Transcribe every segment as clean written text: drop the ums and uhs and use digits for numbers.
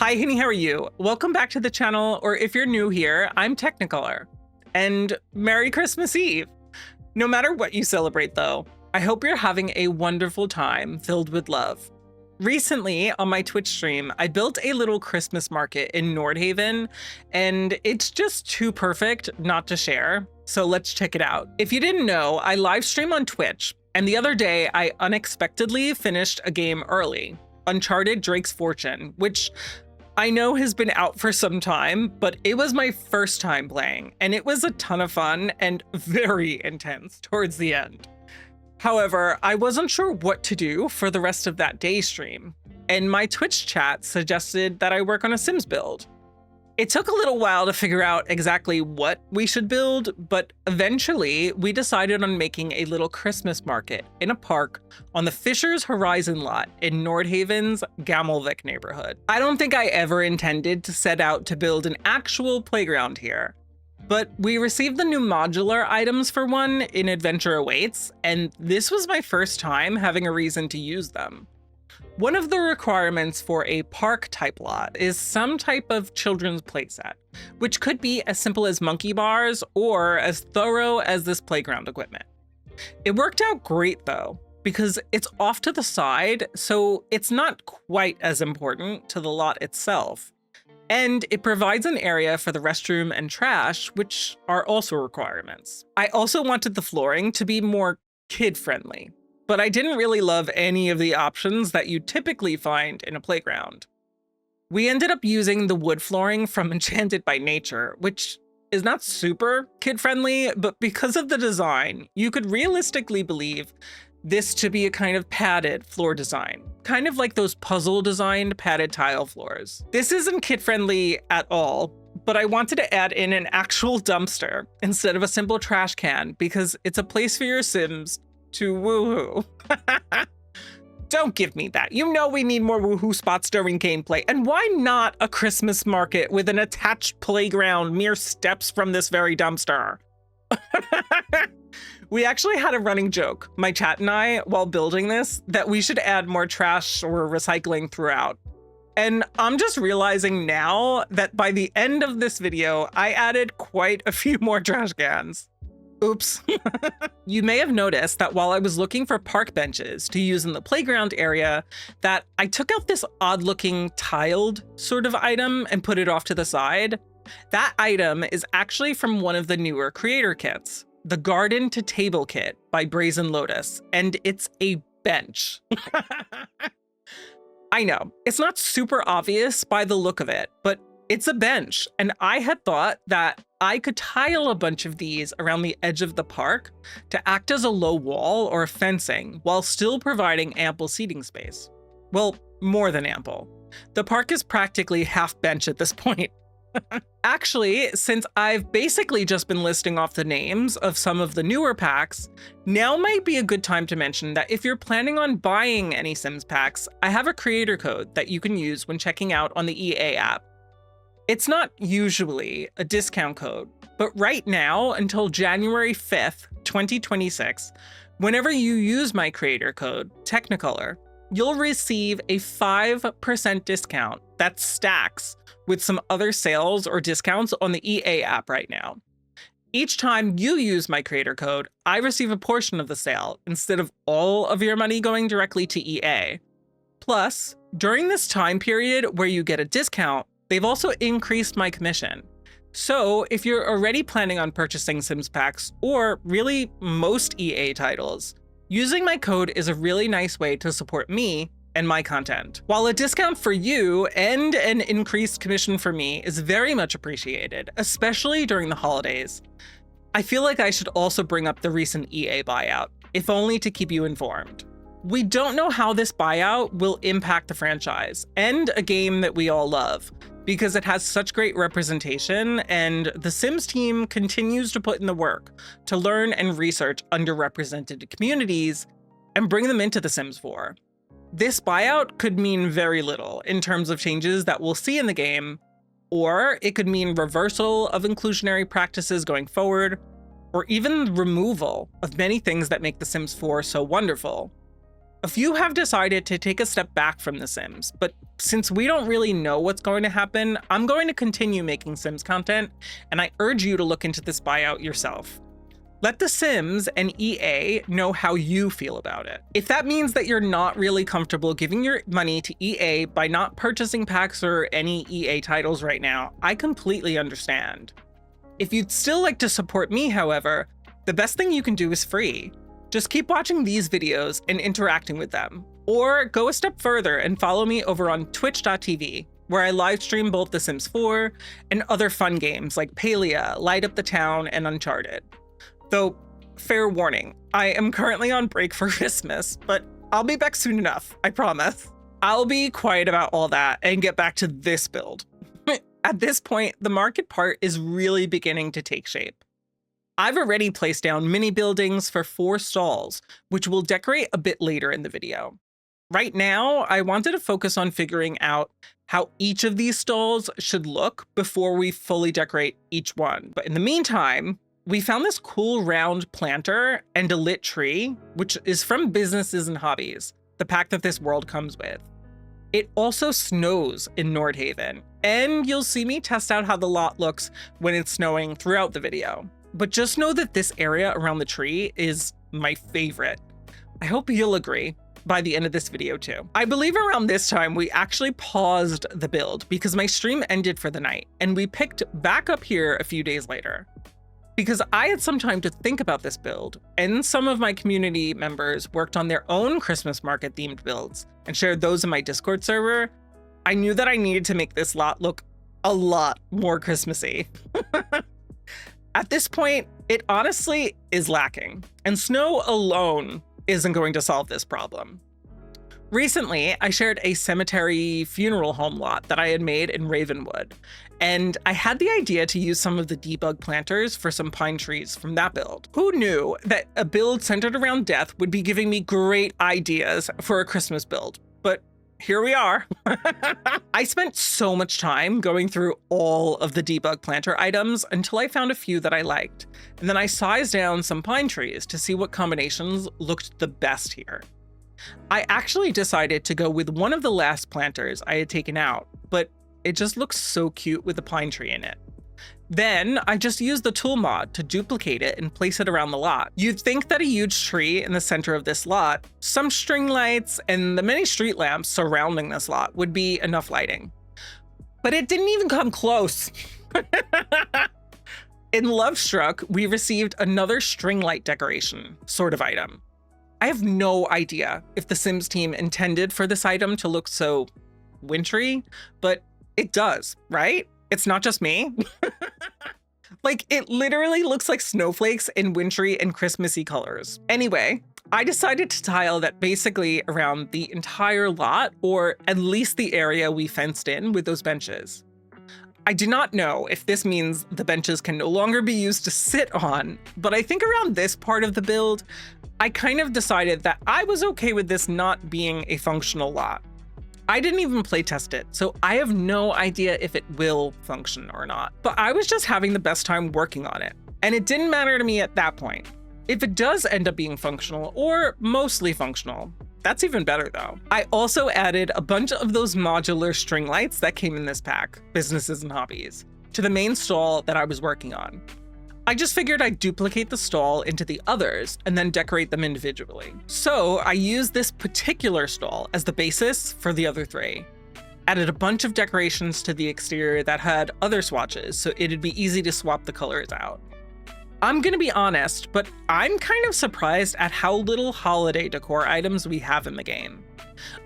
Hi, Henny, how are you? Welcome back to the channel, or if you're new here, I'm Teknikolour. And Merry Christmas Eve! No matter what you celebrate though, I hope you're having a wonderful time filled with love. Recently, on my Twitch stream, I built a little Christmas market in Nordhaven, and it's just too perfect not to share, so let's check it out. If you didn't know, I live stream on Twitch, and the other day I unexpectedly finished a game early, Uncharted Drake's Fortune, which I know has been out for some time, but it was my first time playing, and it was a ton of fun and very intense towards the end. However, I wasn't sure what to do for the rest of that day stream, and my Twitch chat suggested that I work on a Sims build. It took a little while to figure out exactly what we should build, but eventually we decided on making a little Christmas market in a park on the Fisher's Horizon lot in Nordhaven's Gamelvik neighborhood. I don't think I ever intended to set out to build an actual playground here, but we received the new modular items for one in Adventure Awaits, and this was my first time having a reason to use them. One of the requirements for a park type lot is some type of children's playset, which could be as simple as monkey bars or as thorough as this playground equipment. It worked out great though, because it's off to the side, so it's not quite as important to the lot itself. And it provides an area for the restroom and trash, which are also requirements. I also wanted the flooring to be more kid-friendly, but I didn't really love any of the options that you typically find in a playground. We ended up using the wood flooring from Enchanted by Nature, which is not super kid-friendly, but because of the design, you could realistically believe this to be a kind of padded floor design, kind of like those puzzle-designed padded tile floors. This isn't kid-friendly at all, but I wanted to add in an actual dumpster instead of a simple trash can because it's a place for your Sims to woohoo. Don't give me that. You know we need more woohoo spots during gameplay. And why not a Christmas market with an attached playground mere steps from this very dumpster? We actually had a running joke, my chat and I, while building this, that we should add more trash or recycling throughout. And I'm just realizing now that by the end of this video, I added quite a few more trash cans. Oops. You may have noticed that while I was looking for park benches to use in the playground area, that I took out this odd-looking tiled sort of item and put it off to the side. That item is actually from one of the newer creator kits, the Garden to Table kit by Brazen Lotus, and it's a bench. I know, it's not super obvious by the look of it, but it's a bench, and I had thought that I could tile a bunch of these around the edge of the park to act as a low wall or fencing while still providing ample seating space. Well, more than ample. The park is practically half bench at this point. Actually, since I've basically just been listing off the names of some of the newer packs, now might be a good time to mention that if you're planning on buying any Sims packs, I have a creator code that you can use when checking out on the EA app. It's not usually a discount code, but right now, until January 5th, 2026, whenever you use my creator code, Teknikolour, you'll receive a 5% discount that stacks with some other sales or discounts on the EA app right now. Each time you use my creator code, I receive a portion of the sale instead of all of your money going directly to EA. Plus, during this time period where you get a discount, they've also increased my commission. So if you're already planning on purchasing Sims packs, or really most EA titles, using my code is a really nice way to support me and my content. While a discount for you and an increased commission for me is very much appreciated, especially during the holidays, I feel like I should also bring up the recent EA buyout, if only to keep you informed. We don't know how this buyout will impact the franchise and a game that we all love, because it has such great representation and the Sims team continues to put in the work to learn and research underrepresented communities and bring them into The Sims 4. This buyout could mean very little in terms of changes that we'll see in the game, or it could mean reversal of inclusionary practices going forward, or even removal of many things that make The Sims 4 so wonderful. A few have decided to take a step back from The Sims, but since we don't really know what's going to happen, I'm going to continue making Sims content, and I urge you to look into this buyout yourself. Let The Sims and EA know how you feel about it. If that means that you're not really comfortable giving your money to EA by not purchasing packs or any EA titles right now, I completely understand. If you'd still like to support me, however, the best thing you can do is free. Just keep watching these videos and interacting with them. Or go a step further and follow me over on twitch.tv, where I live stream both The Sims 4 and other fun games like Palia, Light Up the Town, and Uncharted. Though, fair warning, I am currently on break for Christmas, but I'll be back soon enough, I promise. I'll be quiet about all that and get back to this build. At this point, the market part is really beginning to take shape. I've already placed down mini buildings for 4 stalls, which we'll decorate a bit later in the video. Right now, I wanted to focus on figuring out how each of these stalls should look before we fully decorate each one. But in the meantime, we found this cool round planter and a lit tree, which is from Businesses and Hobbies, the pack that this world comes with. It also snows in Nordhaven, and you'll see me test out how the lot looks when it's snowing throughout the video. But just know that this area around the tree is my favorite. I hope you'll agree by the end of this video too. I believe around this time we actually paused the build because my stream ended for the night, and we picked back up here a few days later. Because I had some time to think about this build, and some of my community members worked on their own Christmas market themed builds and shared those in my Discord server, I knew that I needed to make this lot look a lot more Christmassy. At this point, it honestly is lacking, and snow alone isn't going to solve this problem. Recently, I shared a cemetery funeral home lot that I had made in Ravenwood, and I had the idea to use some of the debug planters for some pine trees from that build. Who knew that a build centered around death would be giving me great ideas for a Christmas build? But here we are. I spent so much time going through all of the debug planter items until I found a few that I liked, and then I sized down some pine trees to see what combinations looked the best here. I actually decided to go with one of the last planters I had taken out, but it just looks so cute with the pine tree in it. Then I just used the tool mod to duplicate it and place it around the lot. You'd think that a huge tree in the center of this lot, some string lights, and the many street lamps surrounding this lot would be enough lighting. But it didn't even come close. In Lovestruck, we received another string light decoration sort of item. I have no idea if the Sims team intended for this item to look so wintry, but it does, right? It's not just me. Like, it literally looks like snowflakes in wintry and Christmassy colors. Anyway, I decided to tile that basically around the entire lot, or at least the area we fenced in with those benches. I do not know if this means the benches can no longer be used to sit on, but I think around this part of the build, I kind of decided that I was okay with this not being a functional lot. I didn't even play test it, so I have no idea if it will function or not. But I was just having the best time working on it, and it didn't matter to me at that point. If it does end up being functional, or mostly functional, that's even better though. I also added a bunch of those modular string lights that came in this pack, Businesses and Hobbies, to the main stall that I was working on. I just figured I'd duplicate the stall into the others and then decorate them individually. So I used this particular stall as the basis for the other 3. Added a bunch of decorations to the exterior that had other swatches, so it'd be easy to swap the colors out. I'm gonna be honest, but I'm kind of surprised at how little holiday decor items we have in the game.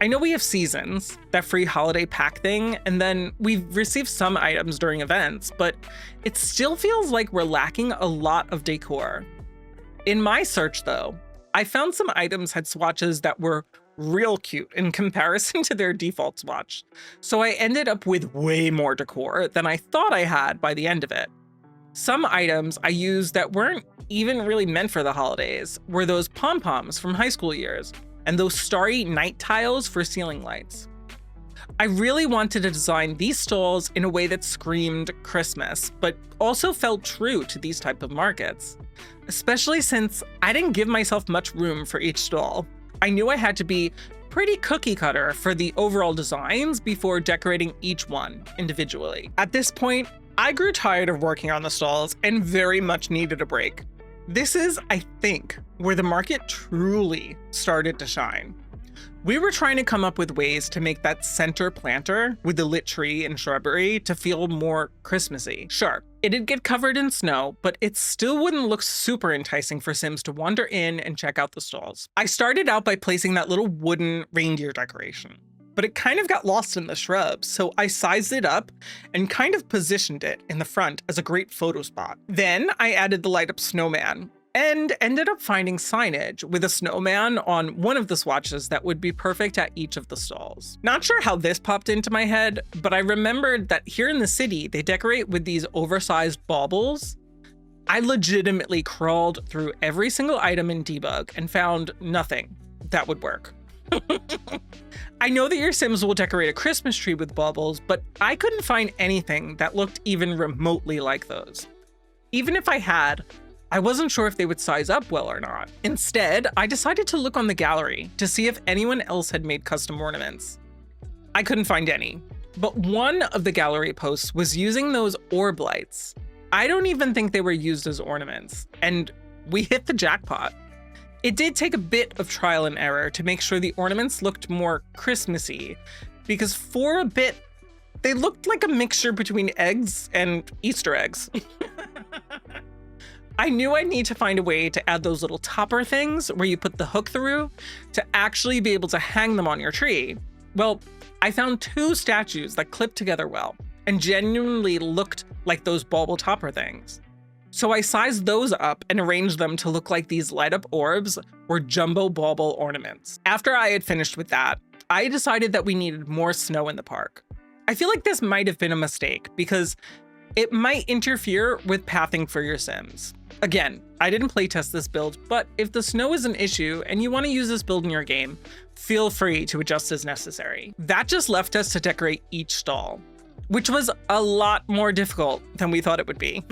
I know we have seasons, that free holiday pack thing, and then we've received some items during events, but it still feels like we're lacking a lot of decor. In my search though, I found some items had swatches that were real cute in comparison to their default swatch, so I ended up with way more decor than I thought I had by the end of it. Some items I used that weren't even really meant for the holidays were those pom-poms from high school years, and those starry night tiles for ceiling lights. I really wanted to design these stalls in a way that screamed Christmas, but also felt true to these type of markets, especially since I didn't give myself much room for each stall. I knew I had to be pretty cookie cutter for the overall designs before decorating each one individually. At this point, I grew tired of working on the stalls and very much needed a break. This is, I think, where the market truly started to shine. We were trying to come up with ways to make that center planter with the lit tree and shrubbery to feel more Christmassy. Sure, it'd get covered in snow, but it still wouldn't look super enticing for Sims to wander in and check out the stalls. I started out by placing that little wooden reindeer decoration, but it kind of got lost in the shrubs, so I sized it up and kind of positioned it in the front as a great photo spot. Then I added the light up snowman, and ended up finding signage with a snowman on one of the swatches that would be perfect at each of the stalls. Not sure how this popped into my head, but I remembered that here in the city, they decorate with these oversized baubles. I legitimately crawled through every single item in debug and found nothing that would work. I know that your Sims will decorate a Christmas tree with baubles, but I couldn't find anything that looked even remotely like those. Even if I had, I wasn't sure if they would size up well or not. Instead, I decided to look on the gallery to see if anyone else had made custom ornaments. I couldn't find any, but one of the gallery posts was using those orb lights. I don't even think they were used as ornaments, and we hit the jackpot. It did take a bit of trial and error to make sure the ornaments looked more Christmassy, because for a bit, they looked like a mixture between eggs and Easter eggs. I knew I'd need to find a way to add those little topper things where you put the hook through to actually be able to hang them on your tree. Well, I found two statues that clipped together well and genuinely looked like those bauble topper things. So I sized those up and arranged them to look like these light up orbs or jumbo bauble ornaments. After I had finished with that, I decided that we needed more snow in the park. I feel like this might have been a mistake because it might interfere with pathing for your Sims. Again, I didn't playtest this build, but if the snow is an issue and you want to use this build in your game, feel free to adjust as necessary. That just left us to decorate each stall, which was a lot more difficult than we thought it would be.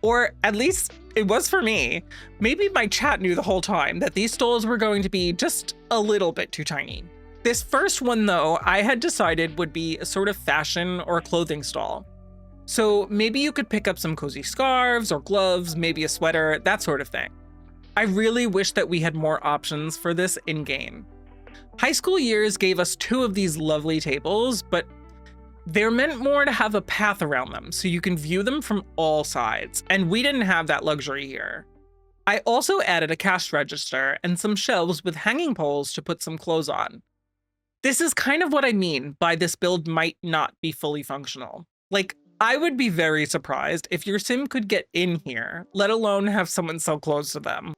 Or at least it was for me. Maybe my chat knew the whole time that these stalls were going to be just a little bit too tiny. This first one though, I had decided would be a sort of fashion or clothing stall. So maybe you could pick up some cozy scarves or gloves, maybe a sweater, that sort of thing. I really wish that we had more options for this in-game. High school years gave us two of these lovely tables, but they're meant more to have a path around them so you can view them from all sides, and we didn't have that luxury here. I also added a cash register and some shelves with hanging poles to put some clothes on. This is kind of what I mean by this build might not be fully functional. Like, I would be very surprised if your Sim could get in here, let alone have someone sell clothes to them.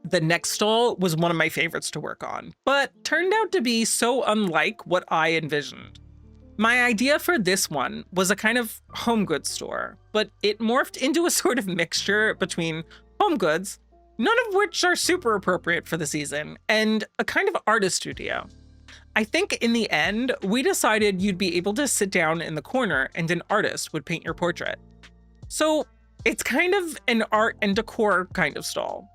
The next stall was one of my favorites to work on, but turned out to be so unlike what I envisioned. My idea for this one was a kind of home goods store, but it morphed into a sort of mixture between home goods, none of which are super appropriate for the season, and a kind of artist studio. I think in the end, we decided you'd be able to sit down in the corner and an artist would paint your portrait. So it's kind of an art and decor kind of stall.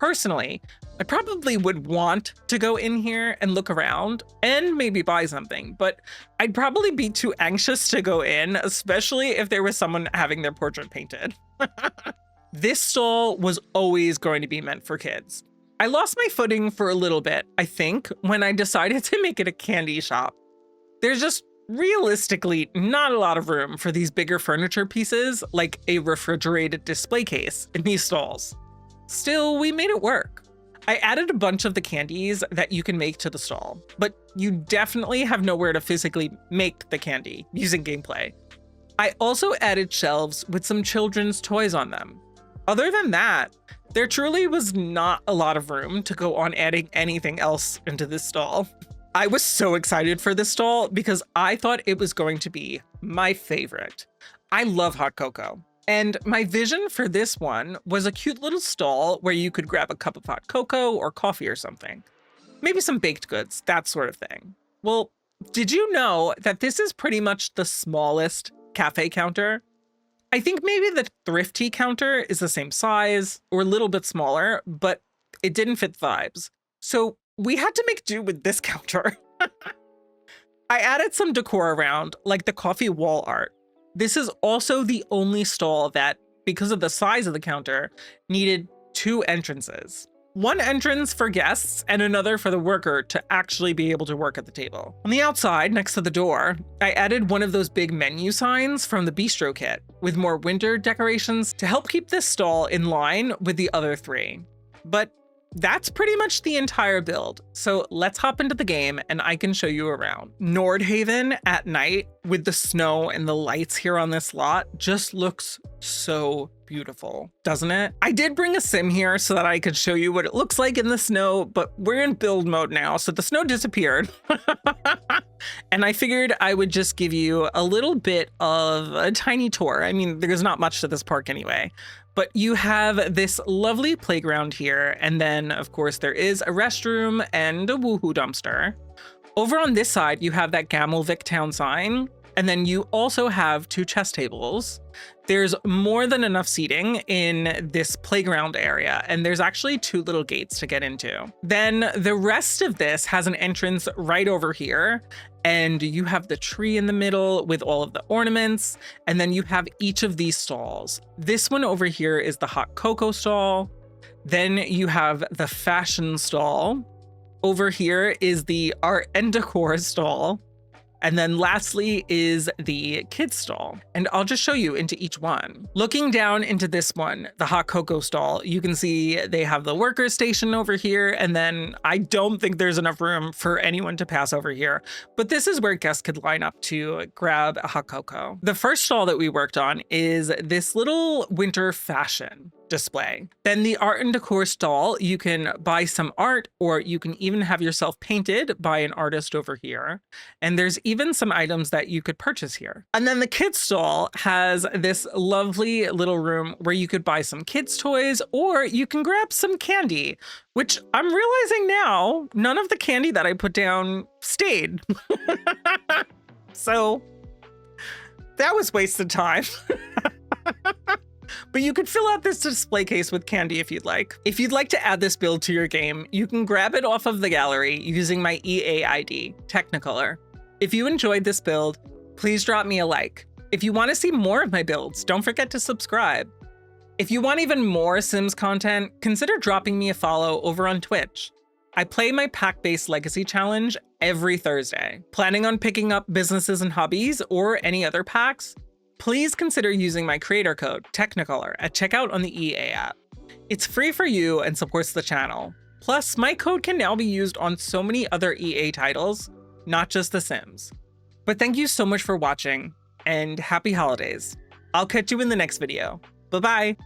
Personally, I probably would want to go in here and look around and maybe buy something, but I'd probably be too anxious to go in, especially if there was someone having their portrait painted. This stall was always going to be meant for kids. I lost my footing for a little bit, I think, when I decided to make it a candy shop. There's just realistically not a lot of room for these bigger furniture pieces, like a refrigerated display case in these stalls. Still, we made it work. I added a bunch of the candies that you can make to the stall, but you definitely have nowhere to physically make the candy using gameplay. I also added shelves with some children's toys on them. Other than that, there truly was not a lot of room to go on adding anything else into this stall. I was so excited for this stall because I thought it was going to be my favorite. I love hot cocoa, and my vision for this one was a cute little stall where you could grab a cup of hot cocoa or coffee or something. Maybe some baked goods, that sort of thing. Well, did you know that this is pretty much the smallest cafe counter? I think maybe the thrifty counter is the same size or a little bit smaller, but it didn't fit the vibes. So we had to make do with this counter. I added some decor around, like the coffee wall art. This is also the only stall that, because of the size of the counter, needed 2 entrances. One entrance for guests and another for the worker to actually be able to work at the table. On the outside, next to the door, I added one of those big menu signs from the bistro kit with more winter decorations to help keep this stall in line with the other 3. But that's pretty much the entire build. So let's hop into the game and I can show you around. Nordhaven at night with the snow and the lights here on this lot just looks so beautiful, doesn't it? I did bring a sim here so that I could show you what it looks like in the snow, but we're in build mode now, so the snow disappeared. And I figured I would just give you a little bit of a tiny tour. I mean, there's not much to this park anyway. But you have this lovely playground here, and then, of course, there is a restroom and a woohoo dumpster. Over on this side, you have that Gamelvik town sign, and then you also have 2 chess tables. There's more than enough seating in this playground area, and there's actually 2 little gates to get into. Then the rest of this has an entrance right over here, and you have the tree in the middle with all of the ornaments, and then you have each of these stalls. This one over here is the hot cocoa stall. Then you have the fashion stall. Over here is the art and decor stall. And then lastly is the kids stall. And I'll just show you into each one. Looking down into this one, the hot cocoa stall, you can see they have the worker station over here. And then I don't think there's enough room for anyone to pass over here. But this is where guests could line up to grab a hot cocoa. The first stall that we worked on is this little winter fashion display. Then the art and decor stall, you can buy some art, or you can even have yourself painted by an artist over here. And there's even some items that you could purchase here. And then the kids stall has this lovely little room where you could buy some kids toys, or you can grab some candy, which I'm realizing now, none of the candy that I put down stayed. So that was wasted time. But you could fill out this display case with candy if you'd like. If you'd like to add this build to your game, you can grab it off of the gallery using my EA ID, Teknikolour. If you enjoyed this build, please drop me a like. If you want to see more of my builds, don't forget to subscribe. If you want even more Sims content, consider dropping me a follow over on Twitch. I play my pack-based legacy challenge every Thursday. Planning on picking up businesses and hobbies or any other packs? Please consider using my creator code, Teknikolour, at checkout on the EA app. It's free for you and supports the channel. Plus, my code can now be used on so many other EA titles, not just The Sims. But thank you so much for watching, and happy holidays. I'll catch you in the next video. Bye-bye.